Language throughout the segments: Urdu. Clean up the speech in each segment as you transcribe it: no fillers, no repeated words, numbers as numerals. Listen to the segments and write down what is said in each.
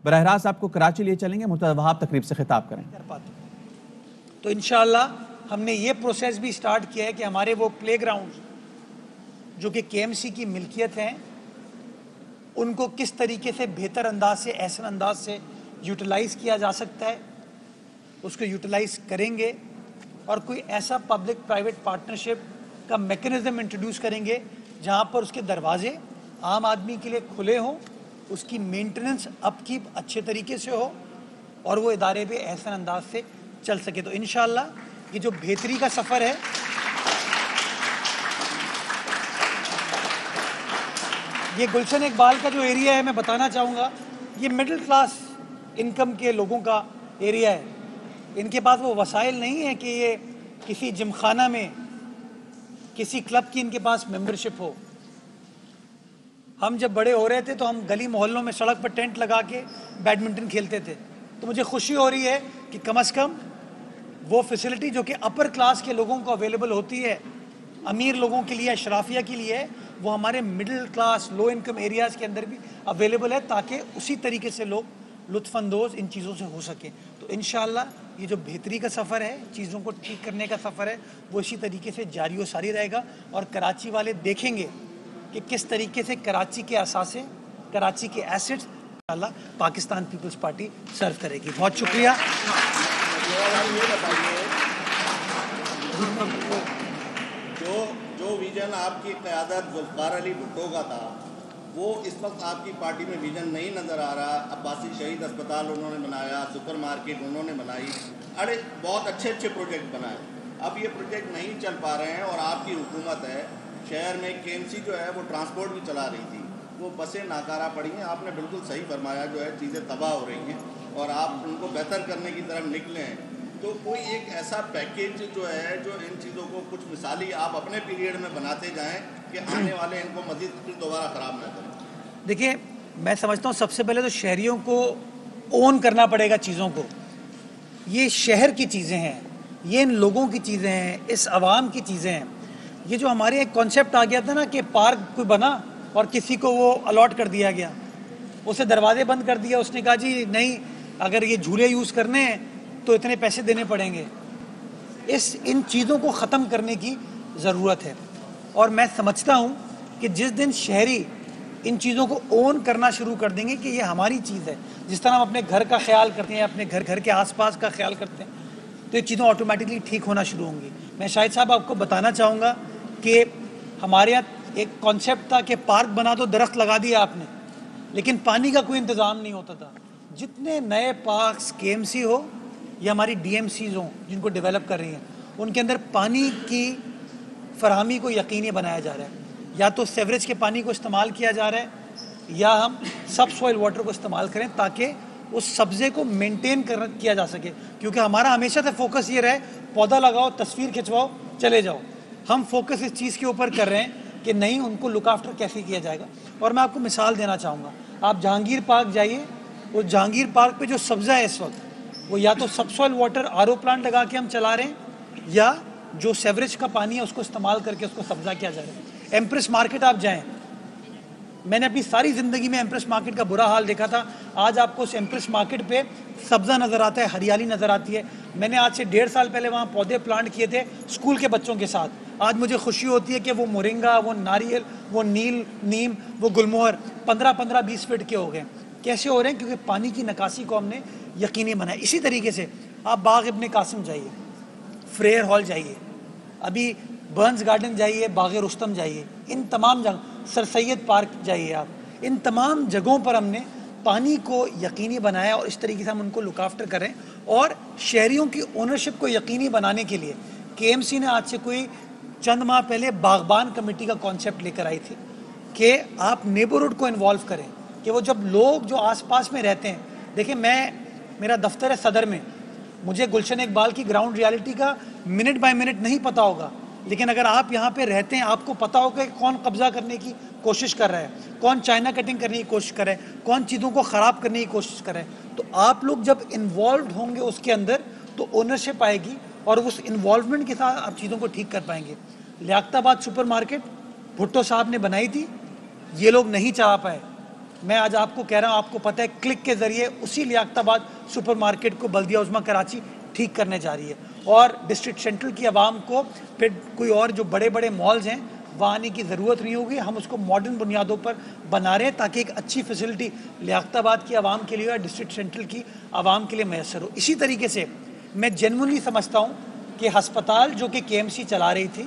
براہ راست آپ کو کراچی لے چلیں گے، مرتضی وہاب تقریب سے خطاب کریں۔ تو انشاءاللہ ہم نے یہ پروسیس بھی سٹارٹ کیا ہے کہ ہمارے وہ پلے گراؤنڈ جو کہ کے ایم سی کی ملکیت ہیں ان کو کس طریقے سے بہتر انداز سے، احسن انداز سے یوٹیلائز کیا جا سکتا ہے، اس کو یوٹیلائز کریں گے، اور کوئی ایسا پبلک پرائیویٹ پارٹنرشپ کا میکنزم انٹروڈیوس کریں گے جہاں پر اس کے دروازے عام آدمی کے لیے کھلے ہوں، اس کی مینٹننس اپ کیپ اچھے طریقے سے ہو، اور وہ ادارے بھی احسن انداز سے چل سکے۔ تو انشاءاللہ یہ جو بہتری کا سفر ہے، یہ گلشن اقبال کا جو ایریا ہے میں بتانا چاہوں گا، یہ مڈل کلاس انکم کے لوگوں کا ایریا ہے۔ ان کے پاس وہ وسائل نہیں ہے کہ یہ کسی جم خانہ میں، کسی کلب کی ان کے پاس ممبرشپ ہو۔ ہم جب بڑے ہو رہے تھے تو ہم گلی محلوں میں سڑک پر ٹینٹ لگا کے بیڈمنٹن کھیلتے تھے، تو مجھے خوشی ہو رہی ہے کہ کم از کم وہ فیسلٹی جو کہ اپر کلاس کے لوگوں کو اویلیبل ہوتی ہے، امیر لوگوں کے لیے، اشرافیہ کے لیے، وہ ہمارے middle class low income areas کے اندر بھی اویلیبل ہے، تاکہ اسی طریقے سے لوگ لطف اندوز ان چیزوں سے ہو سکیں۔ تو انشاءاللہ یہ جو بہتری کا سفر ہے، چیزوں کو ٹھیک کرنے کا سفر ہے، وہ اسی طریقے سے جاری و ساری رہے گا، اور کراچی والے دیکھیں گے کہ کس طریقے سے کراچی کے اثاثے، کراچی کے ایسٹس انشاءاللہ پاکستان پیپلز پارٹی سرو کرے گی۔ بہت شکریہ۔ جو ویژن آپ کی قیادت ذوالفقار علی بھٹو کا تھا، وہ اس وقت آپ کی پارٹی میں ویژن نہیں نظر آ رہا۔ عباسی شہید اسپتال انہوں نے بنایا، سپر مارکیٹ انہوں نے بنائی، بہت اچھے پروجیکٹ بنائے۔ اب یہ پروجیکٹ نہیں چل پا رہے ہیں، اور آپ کی حکومت ہے، شہر میں کے ایم سی جو ہے وہ ٹرانسپورٹ بھی چلا رہی تھی، وہ بسیں ناکارہ پڑی ہیں۔ آپ نے بالکل صحیح فرمایا، جو ہے چیزیں تباہ ہو رہی ہیں، اور آپ ان کو بہتر کرنے کی طرف نکلے ہیں۔ تو کوئی ایک ایسا پیکیج جو ہے جو ان چیزوں کو کچھ مثالی آپ اپنے پیریڈ میں بناتے جائیں کہ آنے والے ان کو مزید پھر دوبارہ خراب نہ کریں۔ دیکھیے، میں سمجھتا ہوں سب سے پہلے تو شہریوں کو اون کرنا پڑے گا چیزوں کو۔ یہ شہر کی چیزیں ہیں، یہ ان لوگوں کی چیزیں ہیں، اس عوام کی چیزیں ہیں۔ یہ جو ہمارے ایک کانسیپٹ آ گیا تھا نا کہ پارک کوئی بنا اور کسی کو وہ الاٹ کر دیا گیا، اسے دروازے بند کر دیا، اس نے کہا جی نہیں، اگر یہ جھولے یوز کرنے ہیں تو اتنے پیسے دینے پڑیں گے۔ ان چیزوں کو ختم کرنے کی ضرورت ہے، اور میں سمجھتا ہوں کہ جس دن شہری ان چیزوں کو اون کرنا شروع کر دیں گے کہ یہ ہماری چیز ہے، جس طرح ہم اپنے گھر کا خیال کرتے ہیں، اپنے گھر کے آس پاس کا خیال کرتے ہیں، تو یہ چیزیں آٹومیٹکلی ٹھیک ہونا شروع ہوں گی۔ میں شاہد صاحب آپ کو بتانا چاہوں گا کہ ہمارے یہاں ایک کانسیپٹ تھا کہ پارک بنا دو، درخت لگا دیا آپ نے، لیکن پانی کا کوئی انتظام نہیں ہوتا تھا۔ جتنے نئے پارکس کے ایم سی ہو یا ہماری ڈی ایم سیز ہوں جن کو ڈیولپ کر رہی ہیں، ان کے اندر پانی کی فراہمی کو یقینی بنایا جا رہا ہے، یا تو سیوریج کے پانی کو استعمال کیا جا رہا ہے، یا ہم سب سوئل واٹر کو استعمال کریں تاکہ اس سبزے کو مینٹین کیا جا سکے۔ کیونکہ ہمارا ہمیشہ سے فوکس یہ رہے، پودا لگاؤ، تصویر کھنچواؤ، چلے جاؤ۔ ہم فوکس اس چیز کے اوپر کر رہے ہیں کہ نہیں، ان کو لک آفٹر کیسے کیا جائے گا۔ اور میں آپ کو مثال دینا چاہوں گا، آپ جہانگیر پارک جائیے، وہ جہانگیر پارک پہ جو سبزہ ہے اس وقت، وہ یا تو سب soil water R O plant لگا کے ہم چلا رہے ہیں، یا جو سیوریج کا پانی ہے اس کو استعمال کر کے اس کو سبزہ کیا جا رہا ہے۔ ایمپریس مارکیٹ آپ جائیں، میں نے اپنی ساری زندگی میں ایمپریس مارکیٹ کا برا حال دیکھا تھا، آج آپ کو اس ایمپریس مارکیٹ پہ سبزہ نظر آتا ہے، ہریالی نظر آتی ہے۔ میں نے آج سے 1.5 سال پہلے وہاں پودے پلانٹ کیے تھے اسکول کے بچوں کے ساتھ، آج مجھے خوشی ہوتی ہے کہ وہ مورنگا، وہ ناریل، وہ نیم، وہ گلموہر 15-20 فٹ کے ہو گئے۔ کیسے ہو رہے ہیں؟ کیونکہ پانی کی نکاسی کو ہم نے یقینی بنایا۔ اسی طریقے سے آپ باغ ابن قاسم جائیے، فریئر ہال جائیے، ابھی برنز گارڈن جائیے، باغ رستم جائیے، ان تمام جگہ، سر سید پارک جائیے آپ، ان تمام جگہوں پر ہم نے پانی کو یقینی بنایا، اور اس طریقے سے ہم ان کو لک آفٹر کریں۔ اور شہریوں کی اونرشپ کو یقینی بنانے کے لیے کے ایم سی نے آج سے کوئی چند ماہ پہلے باغبان کمیٹی کا کانسیپٹ لے کر آئی تھی کہ آپ نیبرہڈ کو انوالو کریں، کہ وہ جب لوگ جو آس پاس میں رہتے ہیں، دیکھیں میرا دفتر ہے صدر میں، مجھے گلشن اقبال کی گراؤنڈ ریالٹی کا منٹ بائی منٹ نہیں پتہ ہوگا، لیکن اگر آپ یہاں پہ رہتے ہیں آپ کو پتہ ہوگا کہ کون قبضہ کرنے کی کوشش کر رہا ہے، کون چائنا کٹنگ کرنے کی کوشش کر رہا ہے، کون چیزوں کو خراب کرنے کی کوشش کر رہا ہے۔ تو آپ لوگ جب انوالوڈ ہوں گے اس کے اندر تو اونرشپ آئے گی، اور اس انوالومنٹ کے ساتھ آپ چیزوں کو ٹھیک کر پائیں گے۔ لیاقت آباد سپر مارکیٹ بھٹو صاحب نے بنائی تھی، یہ لوگ نہیں چلا پائے، میں آج آپ کو کہہ رہا ہوں, آپ کو پتہ ہے کلک کے ذریعے اسی لیاقت آباد سپر مارکیٹ کو بلدیہ عظمیٰ کراچی ٹھیک کرنے جا رہی ہے, اور ڈسٹرکٹ سینٹرل کی عوام کو پھر کوئی اور جو بڑے بڑے مالز ہیں وہاں آنے کی ضرورت نہیں ہوگی. ہم اس کو ماڈرن بنیادوں پر بنا رہے ہیں تاکہ ایک اچھی فیسلٹی لیاقت آباد کی عوام کے لیے اور ڈسٹرکٹ سینٹرل کی عوام کے لیے میسر ہو. اسی طریقے سے میں جینوئنلی سمجھتا ہوں کہ ہسپتال جو کہ KMC چلا رہی تھی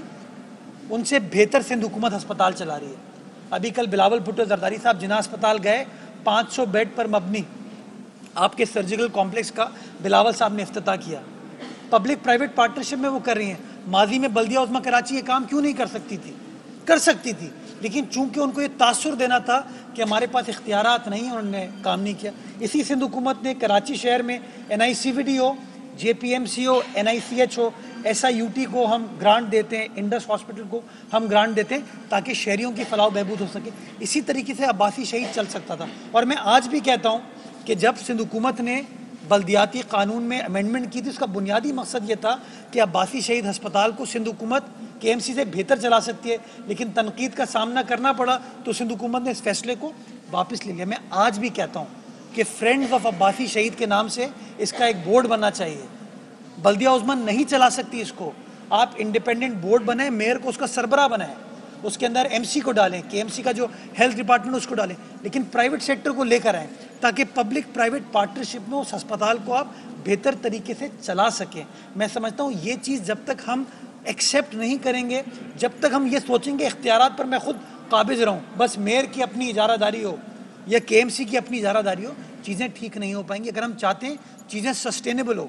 ان سے بہتر سندھ حکومت ہسپتال چلا رہی ہے. ابھی کل بلاول بھٹو زرداری صاحب جناح ہسپتال گئے, 500 بیڈ پر مبنی آپ کے سرجیکل کمپلیکس کا بلاول صاحب نے افتتاح کیا. پبلک پرائیویٹ پارٹنرشپ میں وہ کر رہی ہیں. ماضی میں بلدیہ عظمیٰ کراچی یہ کام کیوں نہیں کر سکتی تھی؟ کر سکتی تھی, لیکن چونکہ ان کو یہ تاثر دینا تھا کہ ہمارے پاس اختیارات نہیں ہیں, انہوں نے کام نہیں کیا. اسی سندھ حکومت نے کراچی شہر میں NICVD ہو, JPMC ہو, NICH ہو, SIUT کو ہم گرانٹ دیتے ہیں, انڈس ہاسپٹل کو ہم گرانٹ دیتے ہیں تاکہ شہریوں کی فلاح و بہبود ہو سکے. اسی طریقے سے عباسی شہید چل سکتا تھا. اور میں آج بھی کہتا ہوں کہ جب سندھ حکومت نے بلدیاتی قانون میں امینڈمنٹ کی تھی, اس کا بنیادی مقصد یہ تھا کہ عباسی شہید ہسپتال کو سندھ حکومت KMC سے بہتر چلا سکتی ہے, لیکن تنقید کا سامنا کرنا پڑا تو سندھ حکومت نے اس فیصلے کو واپس لے لیا. میں آج بھی کہتا ہوں کہ فرینڈز آف عباسی شہید کے نام سے اس کا ایک بورڈ بننا چاہیے. بلدیہ عظمیٰ نہیں چلا سکتی اس کو, آپ انڈیپینڈنٹ بورڈ بنائیں, میئر کو اس کا سربراہ بنائیں, اس کے اندر MC کو ڈالیں, KMC کا جو ہیلتھ ڈپارٹمنٹ اس کو ڈالیں, لیکن پرائیویٹ سیکٹر کو لے کر آئیں تاکہ پبلک پرائیویٹ پارٹنرشپ میں اس ہسپتال کو آپ بہتر طریقے سے چلا سکیں. میں سمجھتا ہوں یہ چیز جب تک ہم ایکسیپٹ نہیں کریں گے, جب تک ہم یہ سوچیں گے اختیارات پر میں خود قابض رہوں, بس میئر کی اپنی اجارہ داری ہو یا KMC کی اپنی اجارہ داری ہو, چیزیں ٹھیک نہیں ہو پائیں گی. اگر ہم چاہتے ہیں چیزیں سسٹینیبل ہو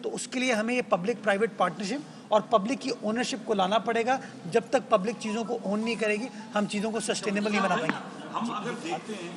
تو اس کے لیے ہمیں یہ پبلک پرائیویٹ پارٹنرشپ اور پبلک کی اونرشپ کو لانا پڑے گا. جب تک پبلک چیزوں کو اون نہیں کرے گی ہم چیزوں کو سسٹینیبل نہیں بنا پائیں گے. ہم اگر دیکھتے ہیں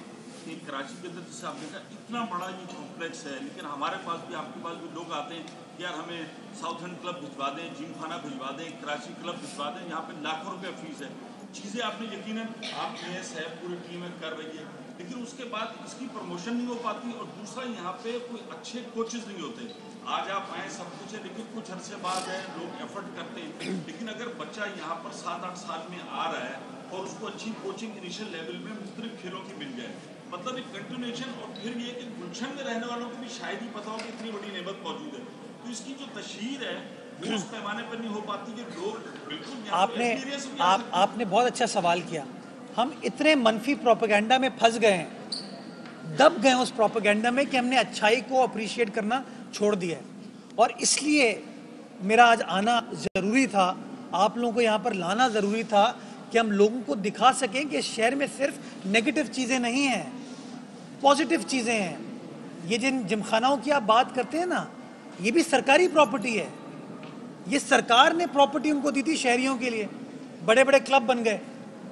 کہ کراچی کے اندر جیسے آپ دیکھا اتنا بڑا یہ کمپلیکس ہے, لیکن ہمارے پاس بھی آپ کے پاس بھی لوگ آتے ہیں کہ یار ہمیں ساؤتھ اینڈ کلب بھجوا دیں, جیم خانہ بھجوا دیں, کراچی کلب بھجوا دیں, یہاں پہ لاکھوں روپے فیس ہے. چیزیں آپ نے یقیناً آپ PS ہے پوری ٹیم کر رہی ہے, لیکن اس کے بعد اس کی پروموشن نہیں ہو پاتی, اور دوسرا یہاں پہ کوئی اچھے کوچز نہیں ہوتے. آج آپ آئیں سب کچھ ہے, لیکن کچھ عرصے بعد ہے لوگ ایفرٹ کرتے ہیں, لیکن اگر بچہ یہاں پر 7-8 سال میں آ رہا ہے اور اس کو اچھی کوچنگ انیشل لیول میں مختلف کھیلوں کی مل جائے, مطلب ایک کنٹینیوشن, اور پھر یہ کہ گلشن میں رہنے والوں کو بھی شاید ہی پتا ہو کہ اتنی بڑی نعمت موجود ہے, تو اس کی جو تشہیر ہے وہ اس پیمانے پر نہیں ہو پاتی کہ لوگ بالکل. آپ نے بہت اچھا سوال کیا. ہم اتنے منفی پروپیگنڈا میں پھنس گئے ہیں, دب گئے اس پروپیگنڈا میں کہ ہم نے اچھائی کو اپریشیٹ کرنا چھوڑ دیا ہے. اور اس لیے میرا آج آنا ضروری تھا, آپ لوگوں کو یہاں پر لانا ضروری تھا کہ ہم لوگوں کو دکھا سکیں کہ شہر میں صرف نیگیٹو چیزیں نہیں ہیں, پازیٹیو چیزیں ہیں. یہ جن جمخانوں کی آپ بات کرتے ہیں نا, یہ بھی سرکاری پراپرٹی ہے. یہ سرکار نے پراپرٹی ان کو دی تھی شہریوں کے لیے, بڑے بڑے کلب بن گئے.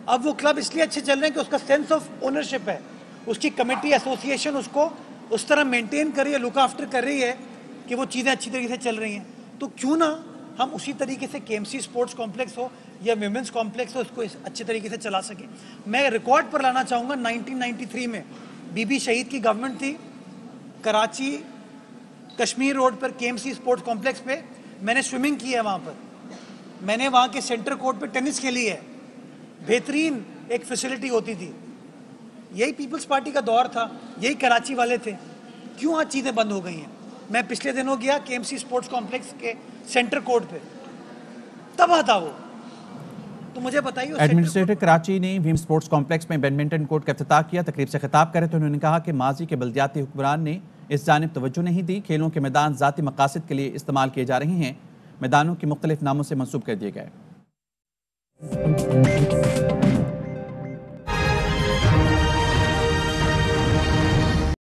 اب وہ کلب اس لیے اچھے چل رہے ہیں کہ اس کا سینس آف اونرشپ ہے, اس کی کمیٹی ایسوسیشن اس کو اس طرح مینٹین کر رہی ہے, لک آفٹر کر رہی ہے کہ وہ چیزیں اچھی طریقے سے چل رہی ہیں. تو کیوں نہ ہم اسی طریقے سے KMC اسپورٹس کمپلیکس ہو یا ویمنس کمپلیکس ہو, اس کو اچھے طریقے سے چلا سکیں. میں ریکارڈ پر لانا چاہوں گا, 1993 میں بی شہید کی گورنمنٹ تھی, کراچی کشمیر روڈ پر KMC اسپورٹس کمپلیکس پہ میں نے سوئمنگ کی ہے. وہاں پر میں نے وہاں کے سینٹر کورٹ پہ ٹینس کھیلی ہے, بہترین ایک فیسلٹی ہوتی تھی. یہی پیپلز پارٹی کا دور تھا, یہی کراچی والے تھے. کیوں آج چیزیں بند ہو گئی ہیں؟ میں پچھلے دنوں گیا KMC اسپورٹس کمپلیکس کے سینٹر کورٹ پہ, تباہ تھا وہ. تو مجھے بتائیے, ایڈمنسٹریٹر کراچی نے ویم اسپورٹس کمپلیکس میں بیڈمنٹن کورٹ کا افتتاح کیا. تقریب سے خطاب کرے تو انہوں نے کہا کہ ماضی کے بلدیاتی حکمران نے اس جانب توجہ نہیں دی. کھیلوں کے میدان ذاتی مقاصد کے لیے استعمال کیے جا رہے ہیں, میدانوں کی مختلف ناموں سے منسوب کر دیے گئے.